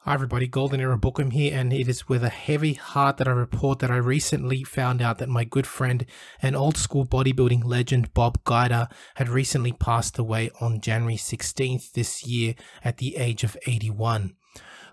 Hi everybody, Golden Era Bookham here, and it is with a heavy heart that I report that I recently found out that my good friend and old school bodybuilding legend Bob Gajda had recently passed away on January 16th this year at the age of 81.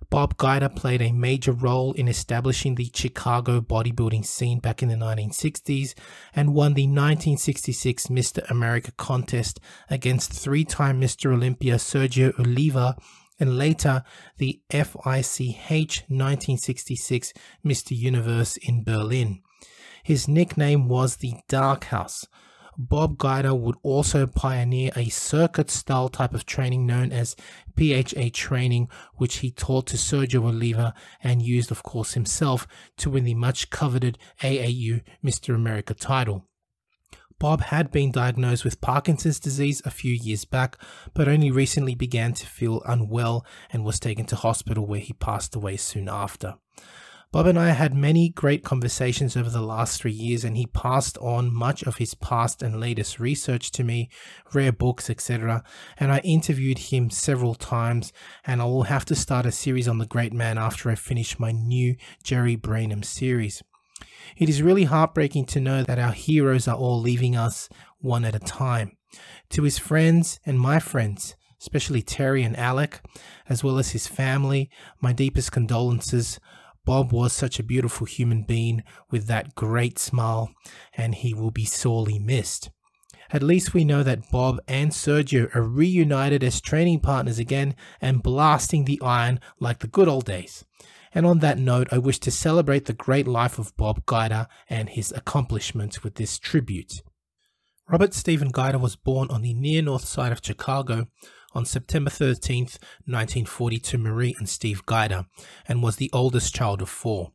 Bob Gajda played a major role in establishing the Chicago bodybuilding scene back in the 1960s and won the 1966 Mr. America contest against three-time Mr. Olympia Sergio Oliva, and later the FICH 1966 Mr. Universe in Berlin. His nickname was the Dark House. Bob Gajda would also pioneer a circuit-style type of training known as PHA training, which he taught to Sergio Oliva and used, of course, himself to win the much-coveted AAU Mr. America title. Bob had been diagnosed with Parkinson's disease a few years back, but only recently began to feel unwell and was taken to hospital where he passed away soon after. Bob and I had many great conversations over the last 3 years, and he passed on much of his past and latest research to me, rare books, etc. And I interviewed him several times, and I will have to start a series on the great man after I finish my new Jerry Brainham series. It is really heartbreaking to know that our heroes are all leaving us one at a time. To his friends and my friends, especially Terry and Alec, as well as his family, my deepest condolences. Bob was such a beautiful human being with that great smile, and he will be sorely missed. At least we know that Bob and Sergio are reunited as training partners again and blasting the iron like the good old days. And on that note, I wish to celebrate the great life of Bob Gajda and his accomplishments with this tribute. Robert Stephen Gajda was born on the near north side of Chicago on September 13th, 1940 to Marie and Steve Gajda, and was the oldest child of 4.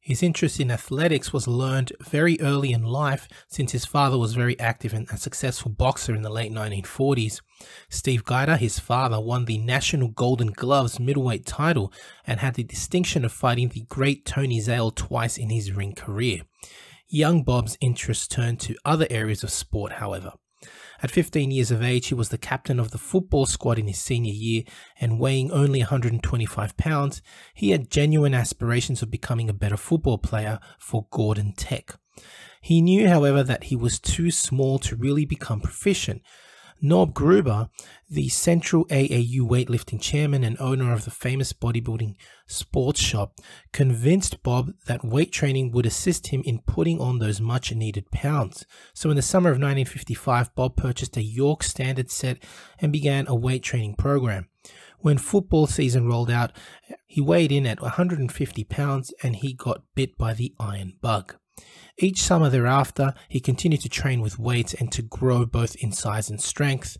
His interest in athletics was learned very early in life, since his father was very active and a successful boxer in the late 1940s. Steve Gajda, his father, won the National Golden Gloves middleweight title and had the distinction of fighting the great Tony Zale twice in his ring career. Young Bob's interest turned to other areas of sport, however. At 15 years of age, he was the captain of the football squad in his senior year, and weighing only 125 pounds, he had genuine aspirations of becoming a better football player for Gordon Tech. He knew, however, that he was too small to really become proficient. Norb Gruber, the Central AAU weightlifting chairman and owner of the famous bodybuilding sports shop, convinced Bob that weight training would assist him in putting on those much needed pounds. So in the summer of 1955, Bob purchased a York Standard set and began a weight training program. When football season rolled out, he weighed in at 150 pounds and he got bit by the iron bug. Each summer thereafter, he continued to train with weights and to grow both in size and strength.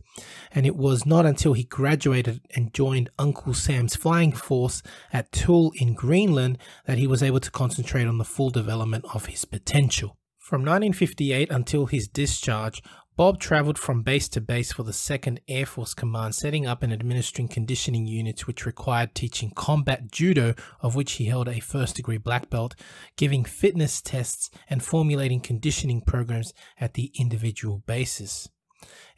And it was not until he graduated and joined Uncle Sam's Flying Force at Tulle in Greenland that he was able to concentrate on the full development of his potential. From 1958 until his discharge, Bob traveled from base to base for the 2nd Air Force Command, setting up and administering conditioning units which required teaching combat judo, of which he held a first-degree black belt, giving fitness tests, and formulating conditioning programs at the individual bases.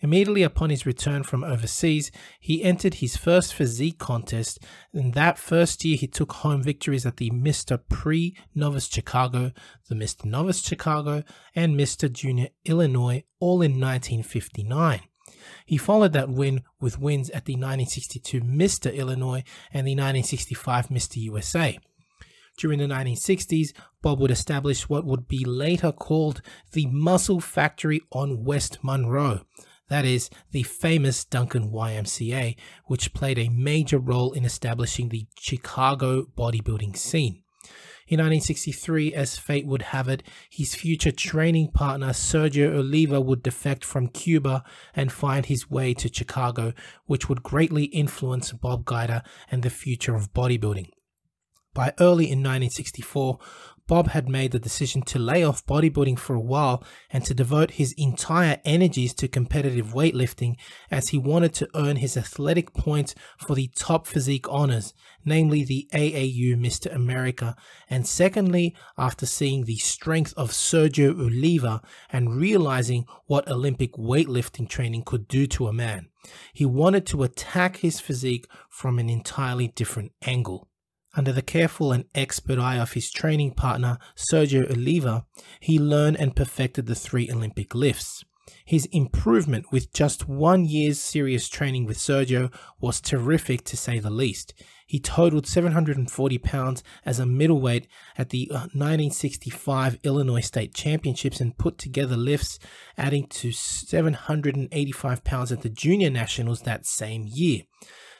Immediately upon his return from overseas, he entered his first physique contest. In that first year, he took home victories at the Mr. Pre-Novice Chicago, the Mr. Novice Chicago, and Mr. Junior Illinois, all in 1959. He followed that win with wins at the 1962 Mr. Illinois and the 1965 Mr. USA. During the 1960s, Bob would establish what would be later called the Muscle Factory on West Monroe. That is, the famous Duncan YMCA, which played a major role in establishing the Chicago bodybuilding scene. In 1963, as fate would have it, his future training partner Sergio Oliva would defect from Cuba and find his way to Chicago, which would greatly influence Bob Gajda and the future of bodybuilding. By early in 1964, Bob had made the decision to lay off bodybuilding for a while and to devote his entire energies to competitive weightlifting, as he wanted to earn his athletic points for the top physique honors, namely the AAU Mr. America, and secondly, after seeing the strength of Sergio Oliva and realizing what Olympic weightlifting training could do to a man. He wanted to attack his physique from an entirely different angle. Under the careful and expert eye of his training partner, Sergio Oliva, he learned and perfected the 3 Olympic lifts. His improvement with just 1 year's serious training with Sergio was terrific, to say the least. He totaled 740 pounds as a middleweight at the 1965 Illinois State Championships and put together lifts adding to 785 pounds at the Junior Nationals that same year.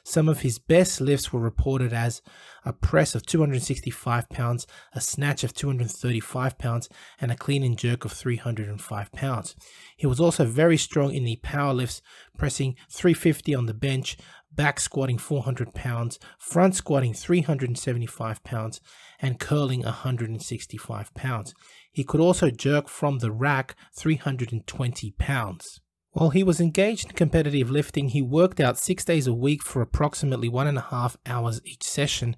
Some of his best lifts were reported as a press of 265 pounds, a snatch of 235 pounds, and a clean and jerk of 305 pounds. He was also very strong in the power lifts, pressing 350 on the bench, back squatting 400 pounds, front squatting 375 pounds, and curling 165 pounds. He could also jerk from the rack 320 pounds. While he was engaged in competitive lifting, he worked out 6 days a week for approximately 1.5 hours each session,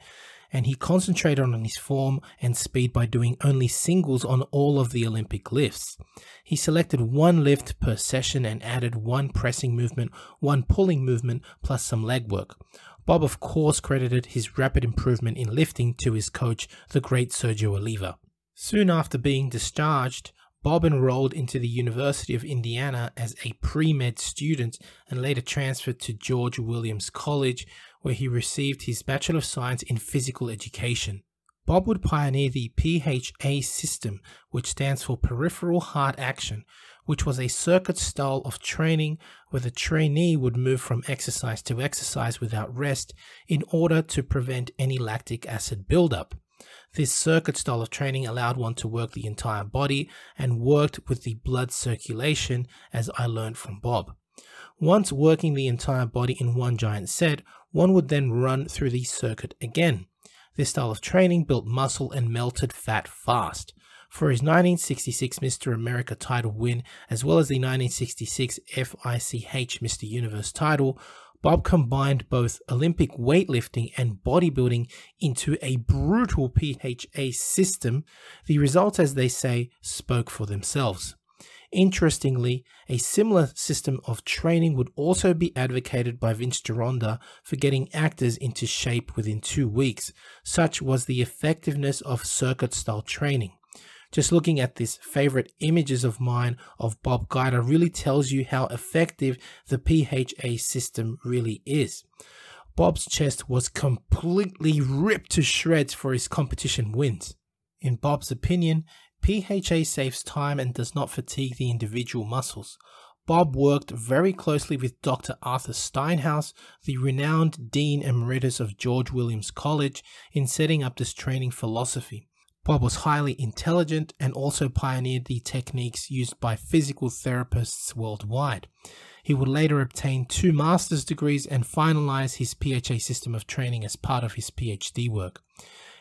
and he concentrated on his form and speed by doing only singles on all of the Olympic lifts. He selected 1 lift per session and added 1 pressing movement, 1 pulling movement, plus some leg work. Bob, of course, credited his rapid improvement in lifting to his coach, the great Sergio Oliva. Soon after being discharged, Bob enrolled into the University of Indiana as a pre-med student and later transferred to George Williams College, where he received his Bachelor of Science in Physical Education. Bob would pioneer the PHA system, which stands for Peripheral Heart Action, which was a circuit style of training where the trainee would move from exercise to exercise without rest in order to prevent any lactic acid buildup. This circuit style of training allowed one to work the entire body and worked with the blood circulation, as I learned from Bob. Once working the entire body in one giant set, one would then run through the circuit again. This style of training built muscle and melted fat fast. For his 1966 Mr. America title win, as well as the 1966 FICH Mr. Universe title, Bob combined both Olympic weightlifting and bodybuilding into a brutal PHA system. The results, as they say, spoke for themselves. Interestingly, a similar system of training would also be advocated by Vince Gironda for getting actors into shape within 2 weeks. Such was the effectiveness of circuit-style training. Just looking at these favorite images of mine of Bob Gajda really tells you how effective the PHA system really is. Bob's chest was completely ripped to shreds for his competition wins. In Bob's opinion, PHA saves time and does not fatigue the individual muscles. Bob worked very closely with Dr. Arthur Steinhaus, the renowned Dean Emeritus of George Williams College, in setting up this training philosophy. Bob was highly intelligent and also pioneered the techniques used by physical therapists worldwide. He would later obtain 2 master's degrees and finalize his PHA system of training as part of his PhD work.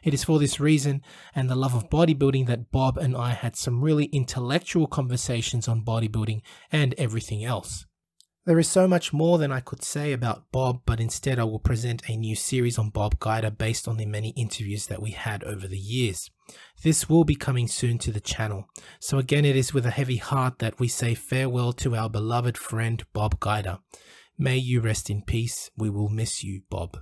It is for this reason and the love of bodybuilding that Bob and I had some really intellectual conversations on bodybuilding and everything else. There is so much more than I could say about Bob, but instead I will present a new series on Bob Gajda based on the many interviews that we had over the years. This will be coming soon to the channel. So again, it is with a heavy heart that we say farewell to our beloved friend Bob Gajda. May you rest in peace. We will miss you, Bob.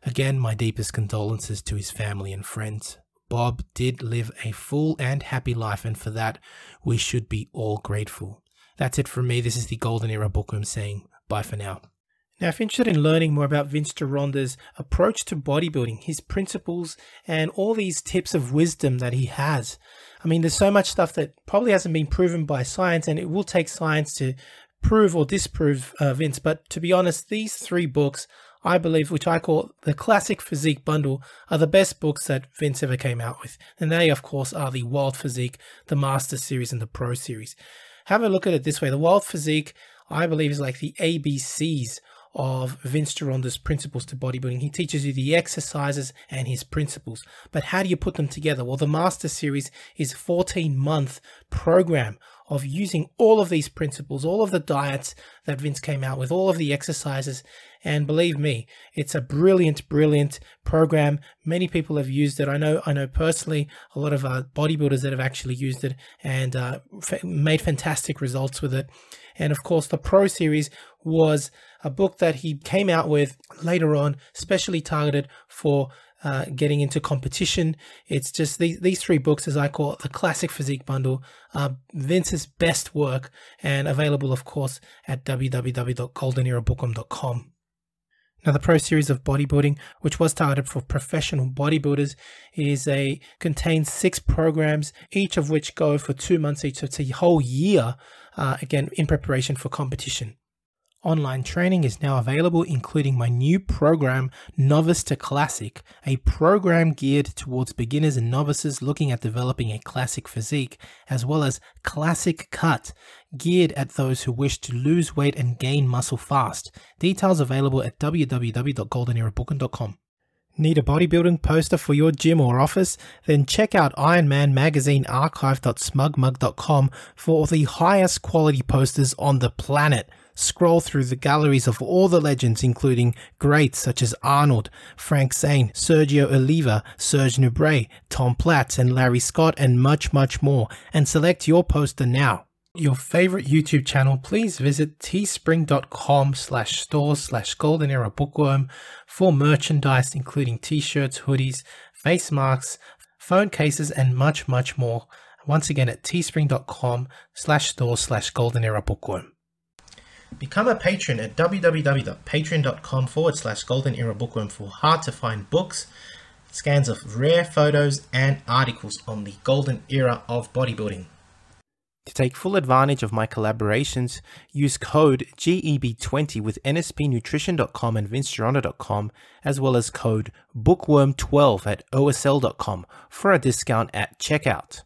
Again, my deepest condolences to his family and friends. Bob did live a full and happy life, and for that, we should be all grateful. That's it from me. This is the Golden Era Bookworm saying bye for now. Now, if you're interested in learning more about Vince Gironda's approach to bodybuilding, his principles, and all these tips of wisdom that he has, I mean, there's so much stuff that probably hasn't been proven by science, and it will take science to prove or disprove Vince. But to be honest, these 3 books, I believe, which I call the Classic Physique Bundle, are the best books that Vince ever came out with. And they, of course, are the Wild Physique, the Master Series, and the Pro Series. Have a look at it this way. The Wild Physique, I believe, is like the ABCs of Vince Gironda's principles to bodybuilding. He teaches you the exercises and his principles. But how do you put them together? Well, the Master Series is a 14-month program of using all of these principles, all of the diets that Vince came out with, all of the exercises. And believe me, it's a brilliant, brilliant program. Many people have used it. I know personally a lot of bodybuilders that have actually used it and made fantastic results with it. And of course, the Pro Series was a book that he came out with later on, specially targeted for getting into competition. It's just these 3 books, as I call it, the Classic Physique Bundle, Vince's best work, and available, of course, at www.goldenerabookworm.com. Now, the Pro Series of Bodybuilding, which was targeted for professional bodybuilders, contains 6 programs, each of which go for 2 months each. So it's a whole year, again, in preparation for competition. Online training is now available, including my new program, Novice to Classic, a program geared towards beginners and novices looking at developing a classic physique, as well as Classic Cut, geared at those who wish to lose weight and gain muscle fast. Details available at www.goldenerabookworm.com. Need a bodybuilding poster for your gym or office? Then check out Ironman Magazine archive.smugmug.com for the highest quality posters on the planet. Scroll through the galleries of all the legends, including greats such as Arnold, Frank Zane, Sergio Oliva, Serge Nubret, Tom Platz, and Larry Scott, and much, much more, and select your poster now. Your favorite YouTube channel, please visit teespring.com/stores/goldenerabookworm for merchandise, including t-shirts, hoodies, face masks, phone cases, and much, much more. Once again, at teespring.com/stores/goldenerabookworm. Become a patron at www.patreon.com/goldenerabookworm for hard to find books, scans of rare photos, and articles on the golden era of bodybuilding. To take full advantage of my collaborations, use code GEB20 with NSPnutrition.com and VinceGironda.com, as well as code BOOKWORM12 at OSL.com for a discount at checkout.